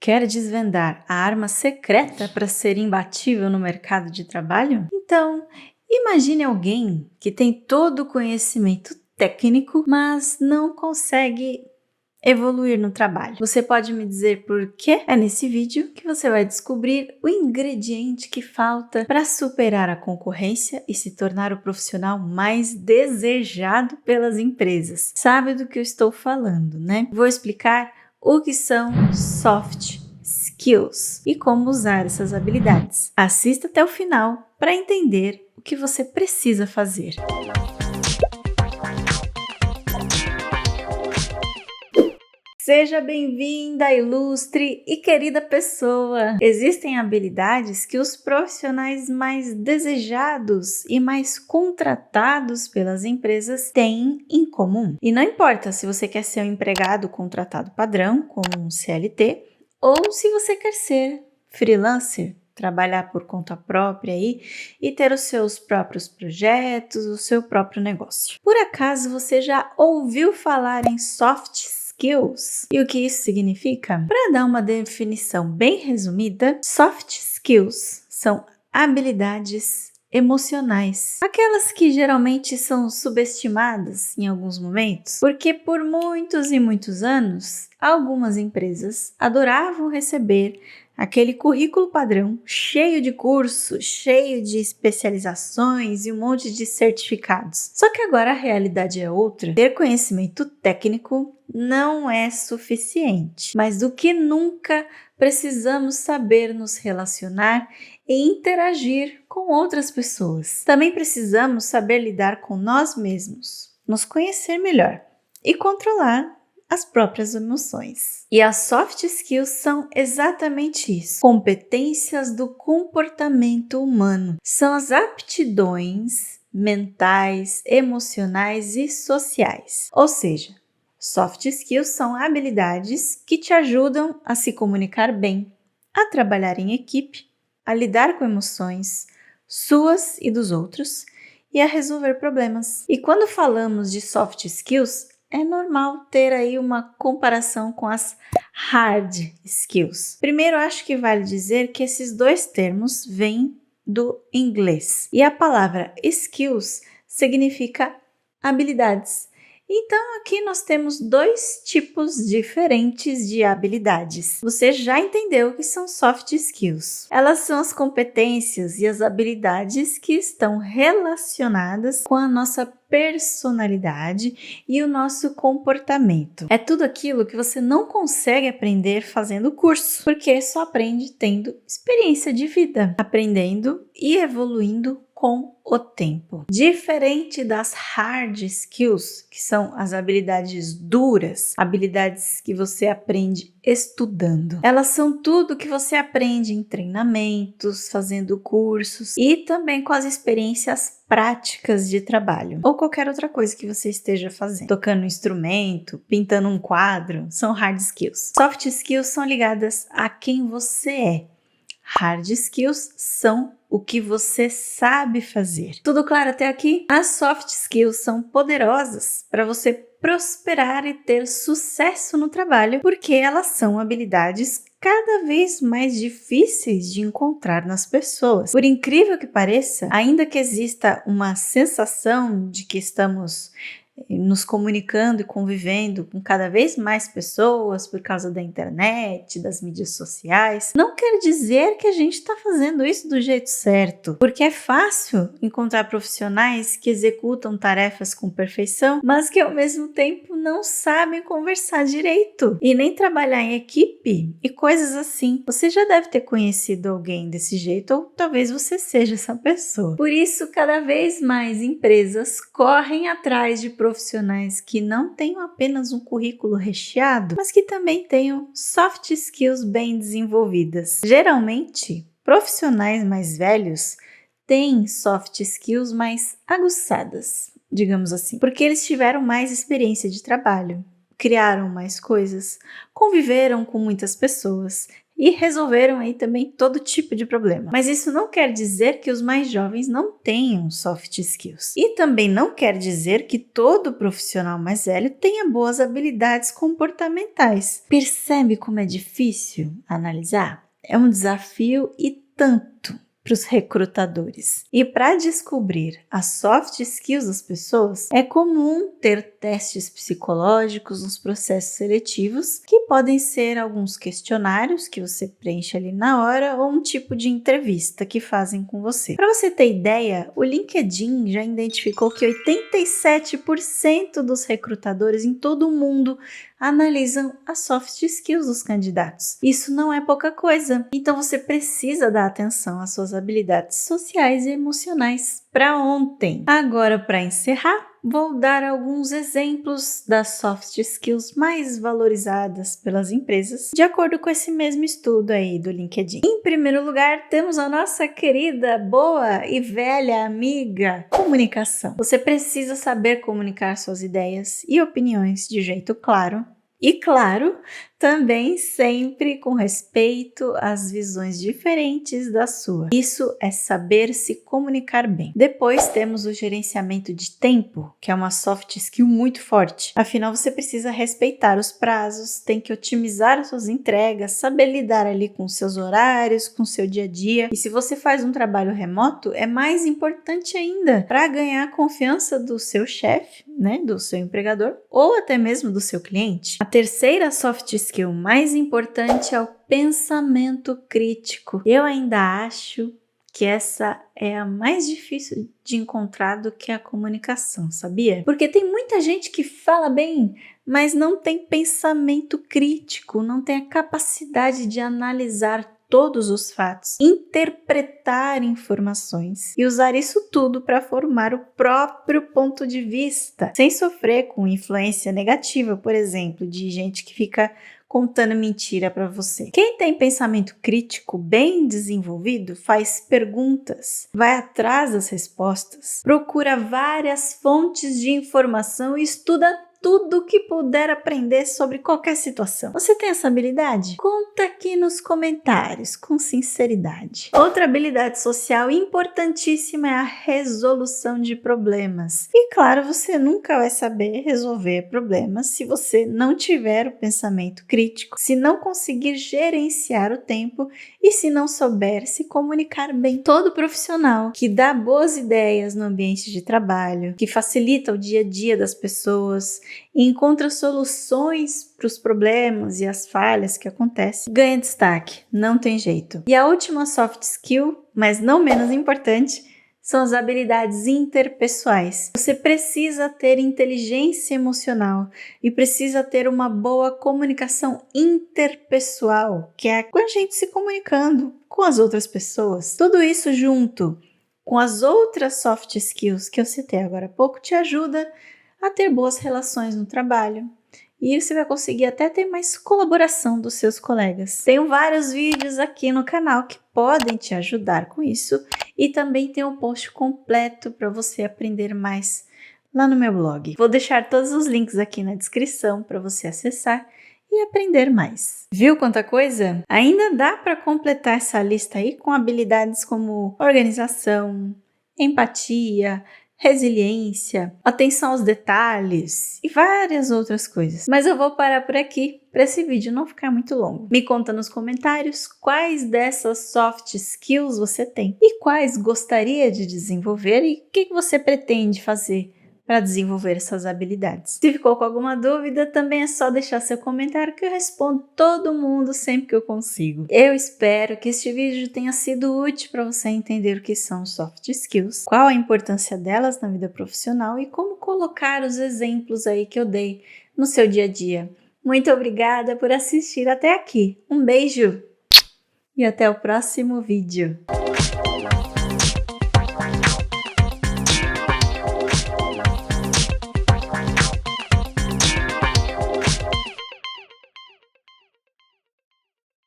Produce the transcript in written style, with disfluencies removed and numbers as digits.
Quer desvendar a arma secreta para ser imbatível no mercado de trabalho? Então, imagine alguém que tem todo o conhecimento técnico, mas não consegue evoluir no trabalho. Você pode me dizer por quê? É nesse vídeo que você vai descobrir o ingrediente que falta para superar a concorrência e se tornar o profissional mais desejado pelas empresas. Sabe do que eu estou falando, né? Vou explicar o que são soft skills e como usar essas habilidades. Assista até o final para entender o que você precisa fazer. Seja bem-vinda, ilustre e querida pessoa! Existem habilidades que os profissionais mais desejados e mais contratados pelas empresas têm em comum. E não importa se você quer ser um empregado contratado padrão, como um CLT, ou se você quer ser freelancer, trabalhar por conta própria aí e ter os seus próprios projetos, o seu próprio negócio. Por acaso você já ouviu falar em soft skills? E o que isso significa? Para dar uma definição bem resumida, soft skills são habilidades emocionais, aquelas que geralmente são subestimadas em alguns momentos, porque por muitos e muitos anos, algumas empresas adoravam receber aquele currículo padrão cheio de cursos, cheio de especializações e um monte de certificados. Só que agora a realidade é outra. Ter conhecimento técnico não é suficiente, mas do que nunca precisamos saber nos relacionar e interagir com outras pessoas. Também precisamos saber lidar com nós mesmos, nos conhecer melhor e controlar as próprias emoções. E as soft skills são exatamente isso, competências do comportamento humano. São as aptidões mentais, emocionais e sociais. Ou seja, soft skills são habilidades que te ajudam a se comunicar bem, a trabalhar em equipe, a lidar com emoções suas e dos outros e a resolver problemas. E quando falamos de soft skills, é normal ter aí uma comparação com as hard skills. Primeiro, acho que vale dizer que esses dois termos vêm do inglês e a palavra skills significa habilidades. Então, aqui nós temos dois tipos diferentes de habilidades. Você já entendeu o que são soft skills. Elas são as competências e as habilidades que estão relacionadas com a nossa personalidade e o nosso comportamento. É tudo aquilo que você não consegue aprender fazendo curso, porque só aprende tendo experiência de vida, aprendendo e evoluindo com o tempo. Diferente das hard skills, que são as habilidades duras, habilidades que você aprende estudando. Elas são tudo que você aprende em treinamentos, fazendo cursos e também com as experiências práticas de trabalho ou qualquer outra coisa que você esteja fazendo. Tocando um instrumento, pintando um quadro, são hard skills. Soft skills são ligadas a quem você é. Hard skills são o que você sabe fazer. Tudo claro até aqui? As soft skills são poderosas para você prosperar e ter sucesso no trabalho, porque elas são habilidades cada vez mais difíceis de encontrar nas pessoas. Por incrível que pareça, ainda que exista uma sensação de que estamos nos comunicando e convivendo com cada vez mais pessoas por causa da internet, das mídias sociais, não quer dizer que a gente está fazendo isso do jeito certo, porque é fácil encontrar profissionais que executam tarefas com perfeição, mas que ao mesmo tempo não sabem conversar direito e nem trabalhar em equipe e coisas assim. Você já deve ter conhecido alguém desse jeito ou talvez você seja essa pessoa. Por isso, cada vez mais empresas correm atrás de profissionais que não tenham apenas um currículo recheado, mas que também tenham soft skills bem desenvolvidas. Geralmente, profissionais mais velhos têm soft skills mais aguçadas, digamos assim, porque eles tiveram mais experiência de trabalho, criaram mais coisas, conviveram com muitas pessoas e resolveram aí também todo tipo de problema. Mas isso não quer dizer que os mais jovens não tenham soft skills. E também não quer dizer que todo profissional mais velho tenha boas habilidades comportamentais. Percebe como é difícil analisar? É um desafio e tanto para os recrutadores. E para descobrir as soft skills das pessoas, é comum ter testes psicológicos nos processos seletivos, que podem ser alguns questionários que você preenche ali na hora ou um tipo de entrevista que fazem com você. Para você ter ideia, o LinkedIn já identificou que 87% dos recrutadores em todo o mundo analisam as soft skills dos candidatos. Isso não é pouca coisa. Então você precisa dar atenção às suas habilidades sociais e emocionais para ontem. Agora, para encerrar, vou dar alguns exemplos das soft skills mais valorizadas pelas empresas, de acordo com esse mesmo estudo aí do LinkedIn. Em primeiro lugar, temos a nossa querida, boa e velha amiga, comunicação. Você precisa saber comunicar suas ideias e opiniões de jeito claro. E claro, também sempre com respeito às visões diferentes da sua. Isso é saber se comunicar bem. Depois temos o gerenciamento de tempo, que é uma soft skill muito forte. Afinal, você precisa respeitar os prazos, tem que otimizar as suas entregas, saber lidar ali com seus horários, com seu dia a dia. E se você faz um trabalho remoto, é mais importante ainda para ganhar a confiança do seu chefe, né, do seu empregador ou até mesmo do seu cliente. A terceira soft skill mais importante é o pensamento crítico. Eu ainda acho que essa é a mais difícil de encontrar do que a comunicação, sabia? Porque tem muita gente que fala bem, mas não tem pensamento crítico, não tem a capacidade de analisar todos os fatos, interpretar informações e usar isso tudo para formar o próprio ponto de vista, sem sofrer com influência negativa, por exemplo, de gente que fica contando mentira para você. Quem tem pensamento crítico bem desenvolvido faz perguntas, vai atrás das respostas, procura várias fontes de informação e estuda tudo que puder aprender sobre qualquer situação. Você tem essa habilidade? Conta aqui nos comentários, com sinceridade. Outra habilidade social importantíssima é a resolução de problemas. E claro, você nunca vai saber resolver problemas se você não tiver o pensamento crítico, se não conseguir gerenciar o tempo e se não souber se comunicar bem. Todo profissional que dá boas ideias no ambiente de trabalho, que facilita o dia a dia das pessoas e encontra soluções para os problemas e as falhas que acontecem, ganha destaque, não tem jeito. E a última soft skill, mas não menos importante, são as habilidades interpessoais. Você precisa ter inteligência emocional e precisa ter uma boa comunicação interpessoal, que é com a gente se comunicando com as outras pessoas. Tudo isso junto com as outras soft skills que eu citei agora há pouco te ajuda a ter boas relações no trabalho. E você vai conseguir até ter mais colaboração dos seus colegas. Tenho vários vídeos aqui no canal que podem te ajudar com isso. E também tem um post completo para você aprender mais lá no meu blog. Vou deixar todos os links aqui na descrição para você acessar e aprender mais. Viu quanta coisa? Ainda dá para completar essa lista aí com habilidades como organização, empatia, resiliência, atenção aos detalhes e várias outras coisas. Mas eu vou parar por aqui para esse vídeo não ficar muito longo. Me conta nos comentários quais dessas soft skills você tem e quais gostaria de desenvolver e o que você pretende fazer para desenvolver essas habilidades. Se ficou com alguma dúvida, também é só deixar seu comentário que eu respondo todo mundo sempre que eu consigo. Eu espero que este vídeo tenha sido útil para você entender o que são soft skills, qual a importância delas na vida profissional e como colocar os exemplos aí que eu dei no seu dia a dia. Muito obrigada por assistir até aqui. Um beijo e até o próximo vídeo.